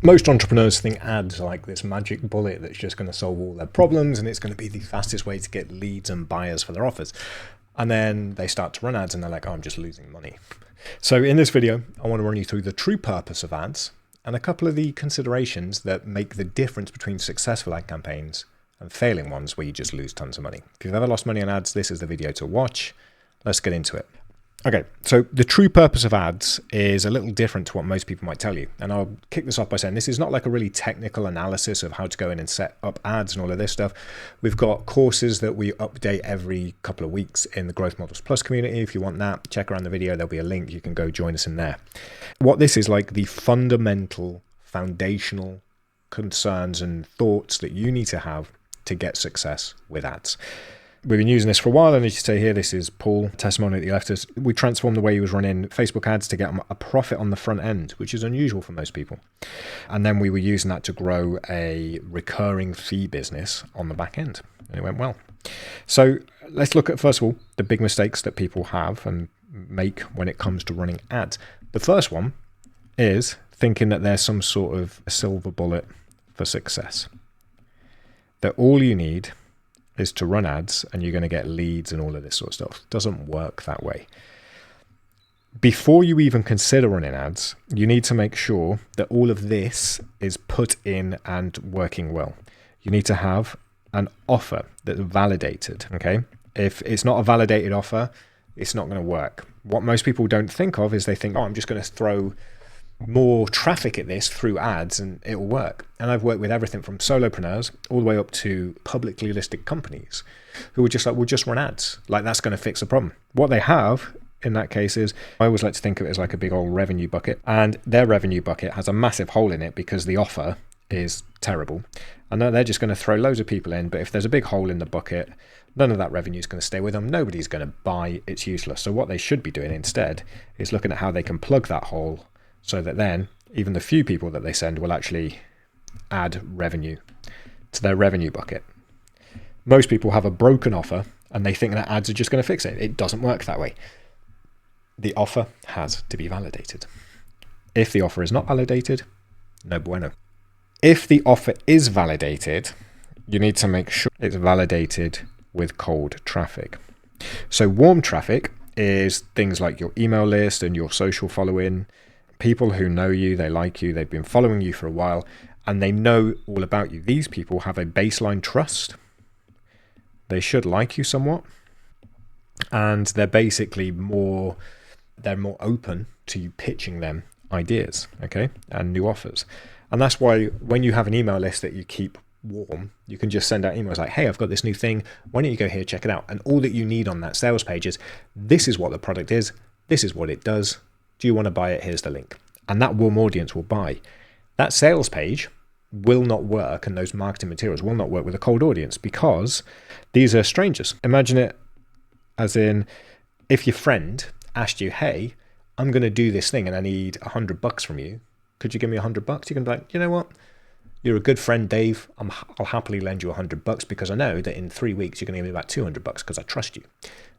Most entrepreneurs think ads are like this magic bullet that's just going to solve all their problems and it's going to be the fastest way to get leads and buyers for their offers. And then they start to run ads and they're like, oh, I'm just losing money. So in this video, I want to run you through the true purpose of ads and a couple of the considerations that make the difference between successful ad campaigns and failing ones where you just lose tons of money. If you've ever lost money on ads, this is the video to watch. Let's get into it. Okay, so the true purpose of ads is a little different to what most people might tell you. And I'll kick this off by saying this is not like a really technical analysis of how to go in and set up ads and all of this stuff. We've got courses that we update every couple of weeks in the Growth Models Plus community. If you want that, check around the video. There'll be a link. You can go join us in there. What this is like the fundamental, foundational concerns and thoughts that you need to have to get success with ads. We've been using this for a while, and as you say here, this is Paul, testimony that he left us. We transformed the way he was running Facebook ads to get a profit on the front end, which is unusual for most people. And then we were using that to grow a recurring fee business on the back end, and it went well. So let's look at, first of all, the big mistakes that people have and make when it comes to running ads. The first one is thinking that there's some sort of a silver bullet for success. That all you need is to run ads and you're going to get leads and all of this sort of stuff. It doesn't work that way. Before you even consider running ads, you need to make sure that all of this is put in and working well. You need to have an offer that's validated, okay? If it's not a validated offer, it's not going to work. What most people don't think of is they think, oh, I'm just going to throw more traffic at this through ads and it will work. And I've worked with everything from solopreneurs all the way up to publicly listed companies who are just like, we'll just run ads. Like that's going to fix the problem. What they have in that case is, I always like to think of it as like a big old revenue bucket, and their revenue bucket has a massive hole in it because the offer is terrible. And they're just going to throw loads of people in, but if there's a big hole in the bucket, none of that revenue is going to stay with them. Nobody's going to buy. It's useless. So what they should be doing instead is looking at how they can plug that hole so that then even the few people that they send will actually add revenue to their revenue bucket. Most people have a broken offer and they think that ads are just going to fix it. It doesn't work that way. The offer has to be validated. If the offer is not validated, no bueno. If the offer is validated, you need to make sure it's validated with cold traffic. So warm traffic is things like your email list and your social following. People who know you, they like you, they've been following you for a while, and they know all about you. These people have a baseline trust. They should like you somewhat, and they're basically more open to you pitching them ideas, okay, and new offers. And that's why when you have an email list that you keep warm, you can just send out emails like, hey, I've got this new thing. Why don't you go here, check it out? And all that you need on that sales page is, this is what the product is. This is what it does. Do you want to buy it? Here's the link. And that warm audience will buy. That sales page will not work, and those marketing materials will not work with a cold audience because these are strangers. Imagine it as in, if your friend asked you, hey, I'm going to do this thing and I need $100 from you. Could you give me $100? You're going to be like, you know what? You're a good friend, Dave. I'll happily lend you $100 because I know that in 3 weeks you're going to give me about $200 because I trust you.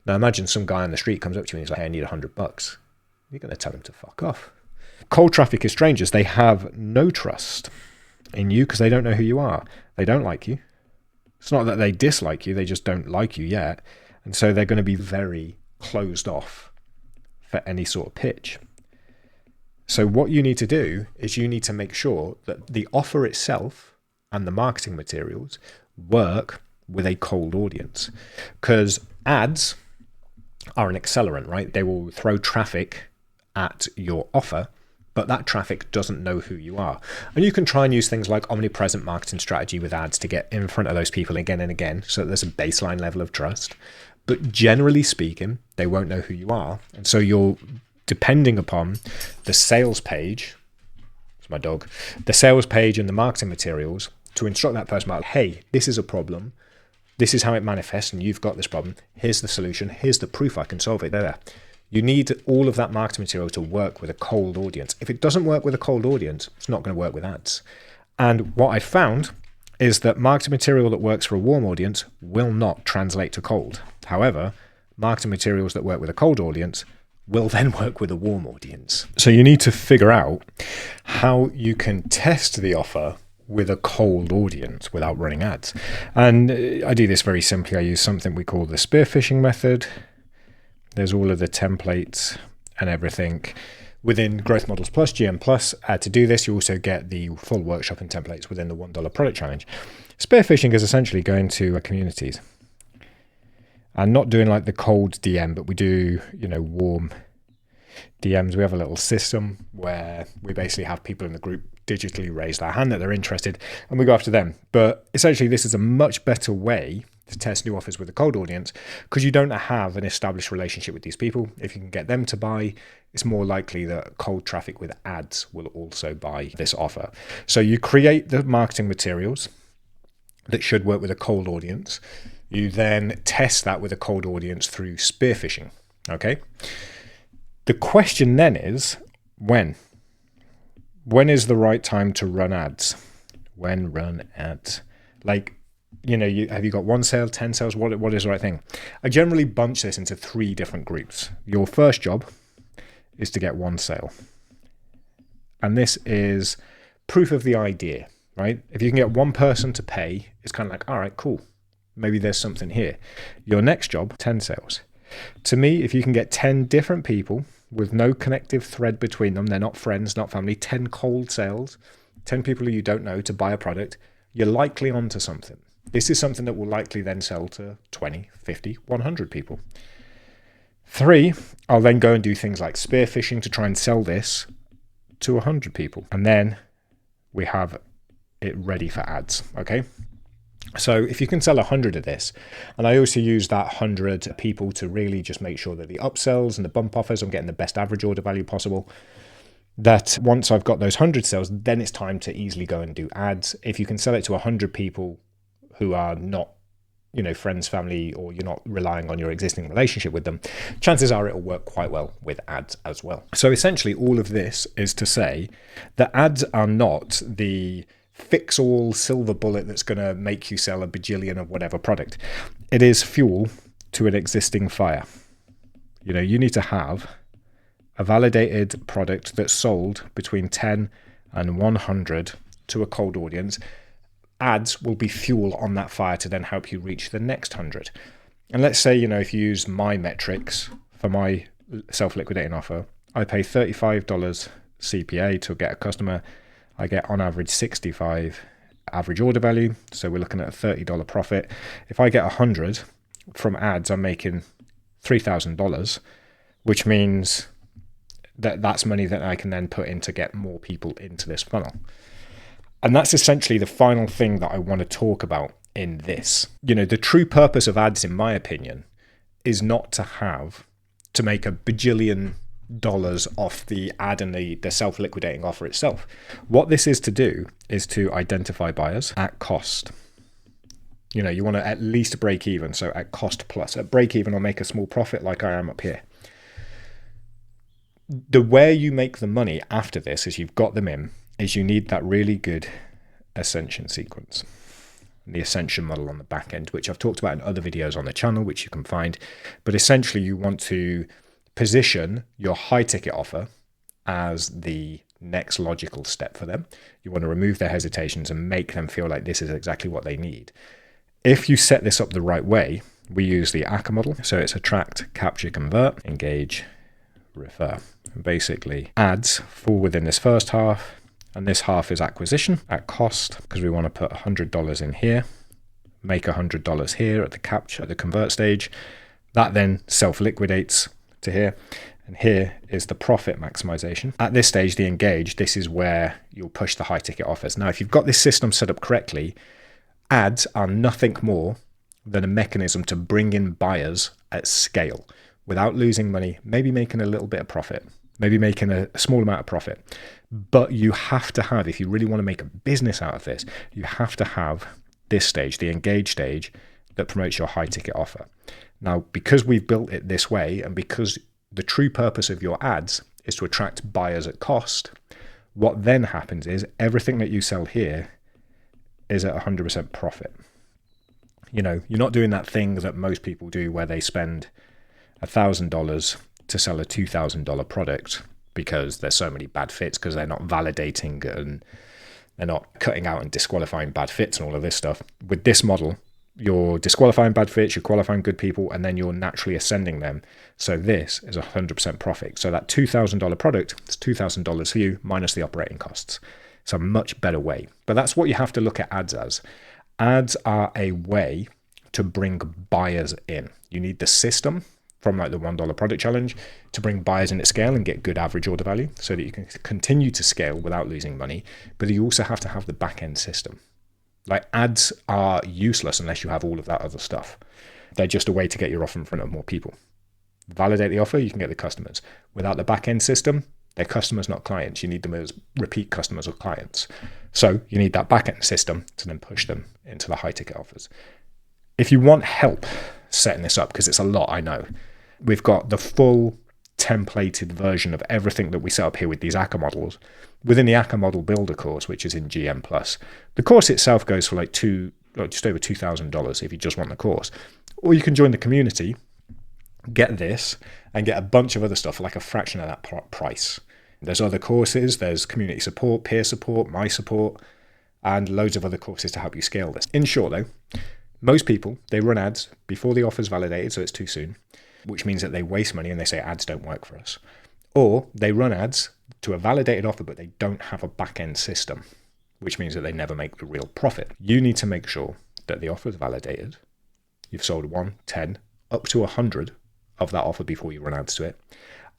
Now imagine some guy on the street comes up to you and he's like, hey, I need $100. You're going to tell them to fuck off. Cold traffic is strangers. They have no trust in you because they don't know who you are. They don't like you. It's not that they dislike you. They just don't like you yet. And so they're going to be very closed off for any sort of pitch. So what you need to do is you need to make sure that the offer itself and the marketing materials work with a cold audience, because ads are an accelerant, right? They will throw traffic at your offer, but that traffic doesn't know who you are. And you can try and use things like omnipresent marketing strategy with ads to get in front of those people again and again, so that there's a baseline level of trust. But generally speaking, they won't know who you are. And so you're depending upon the sales page, it's my dog, the sales page and the marketing materials to instruct that person about, hey, this is a problem. This is how it manifests and you've got this problem. Here's the solution. Here's the proof I can solve it. There. You need all of that marketing material to work with a cold audience. If it doesn't work with a cold audience, it's not going to work with ads. And what I found is that marketing material that works for a warm audience will not translate to cold. However, marketing materials that work with a cold audience will then work with a warm audience. So you need to figure out how you can test the offer with a cold audience without running ads. And I do this very simply. I use something we call the spearfishing method. There's all of the templates and everything within Growth Models Plus, GM Plus. To do this, you also get the full workshop and templates within the $1 product challenge. Spearfishing is essentially going to communities and not doing like the cold DM, but we do, warm DMs. We have a little system where we basically have people in the group digitally raise their hand that they're interested, and we go after them. But essentially, this is a much better way to test new offers with a cold audience, because you don't have an established relationship with these people. If you can get them to buy, it's more likely that cold traffic with ads will also buy this offer. So you create the marketing materials that should work with a cold audience. You then test that with a cold audience through spearfishing. Okay. The question then is, when? When is the right time to run ads? When run ads? Like, have you got 1 sale, 10 sales? What is the right thing? I generally bunch this into 3 different groups. Your first job is to get 1 sale. And this is proof of the idea, right? If you can get 1 person to pay, it's kind of like, all right, cool. Maybe there's something here. Your next job, 10 sales. To me, if you can get 10 different people with no connective thread between them, they're not friends, not family, 10 cold sales, 10 people who you don't know to buy a product, you're likely onto something. This is something that will likely then sell to 20, 50, 100 people. 3, I'll then go and do things like spearfishing to try and sell this to 100 people. And then we have it ready for ads, okay? So if you can sell 100 of this, and I also use that 100 people to really just make sure that the upsells and the bump offers, I'm getting the best average order value possible, that once I've got those 100 sales, then it's time to easily go and do ads. If you can sell it to 100 people who are not, friends, family, or you're not relying on your existing relationship with them, chances are it'll work quite well with ads as well. So essentially all of this is to say that ads are not the fix-all silver bullet that's going to make you sell a bajillion of whatever product. It is fuel to an existing fire. You need to have a validated product that's sold between 10 and 100 to a cold audience. Ads will be fuel on that fire to then help you reach the next 100. And let's say, if you use my metrics for my self-liquidating offer, I pay $35 CPA to get a customer. I get on average 65 average order value. So we're looking at a $30 profit. If I get 100 from ads, I'm making $3,000, which means that that's money that I can then put in to get more people into this funnel. And that's essentially the final thing that I want to talk about in this. The true purpose of ads, in my opinion, is not to make a bajillion dollars off the ad and the self-liquidating offer itself. What this is to do is to identify buyers at cost. You want to at least break even, so at cost plus. At break even, I'll make a small profit like I am up here. The way you make the money after this, is you've got them in, is you need that really good ascension sequence. The ascension model on the back end, which I've talked about in other videos on the channel, which you can find. But essentially, you want to position your high ticket offer as the next logical step for them. You want to remove their hesitations and make them feel like this is exactly what they need. If you set this up the right way, we use the ACA model. So it's attract, capture, convert, engage, refer. And basically, ads fall within this first half, and this half is acquisition at cost, because we want to put $100 in here, make $100 here at the capture, at the convert stage. That then self-liquidates to here, and here is the profit maximization. At this stage, the engage, this is where you'll push the high ticket offers. Now, if you've got this system set up correctly, ads are nothing more than a mechanism to bring in buyers at scale without losing money, maybe making a little bit of profit, maybe making a small amount of profit. But you have to have, if you really want to make a business out of this, you have to have this stage, the engage stage, that promotes your high ticket offer. Now, because we've built it this way, and because the true purpose of your ads is to attract buyers at cost, what then happens is everything that you sell here is at 100% profit. You're not doing that thing that most people do where they spend $1,000 to sell a $2,000 product because there's so many bad fits, because they're not validating and they're not cutting out and disqualifying bad fits and all of this stuff. With this model, you're disqualifying bad fits, you're qualifying good people, and then you're naturally ascending them. So this is 100% profit. So that $2,000 product is $2,000 for you minus the operating costs. It's a much better way. But that's what you have to look at ads as. Ads are a way to bring buyers in. You need the system from like the $1 product challenge to bring buyers in at scale and get good average order value so that you can continue to scale without losing money. But you also have to have the back end system. Like ads are useless unless you have all of that other stuff. They're just a way to get your offer in front of more people. Validate the offer, you can get the customers. Without the back end system, they're customers, not clients. You need them as repeat customers or clients. So you need that back end system to then push them into the high ticket offers. If you want help setting this up, because it's a lot, I know, we've got the full templated version of everything that we set up here with these ACCA models within the ACCA Model Builder course, which is in GM+. The course itself goes for like just over $2,000 if you just want the course. Or you can join the community, get this, and get a bunch of other stuff for like a fraction of that price. There's other courses, there's community support, peer support, my support, and loads of other courses to help you scale this. In short though, most people, they run ads before the offer's validated, so it's too soon, which means that they waste money and they say ads don't work for us. Or they run ads to a validated offer, but they don't have a back-end system, which means that they never make the real profit. You need to make sure that the offer is validated. You've sold 1, 10, up to 100 of that offer before you run ads to it,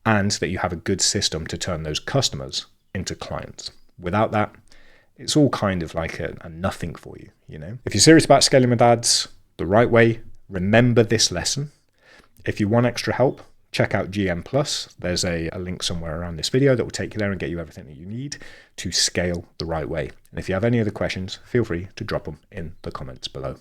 and that you have a good system to turn those customers into clients. Without that, it's all kind of like a nothing for you, you know? If you're serious about scaling with ads the right way, remember this lesson. If you want extra help, check out GM+. There's a link somewhere around this video that will take you there and get you everything that you need to scale the right way. And if you have any other questions, feel free to drop them in the comments below.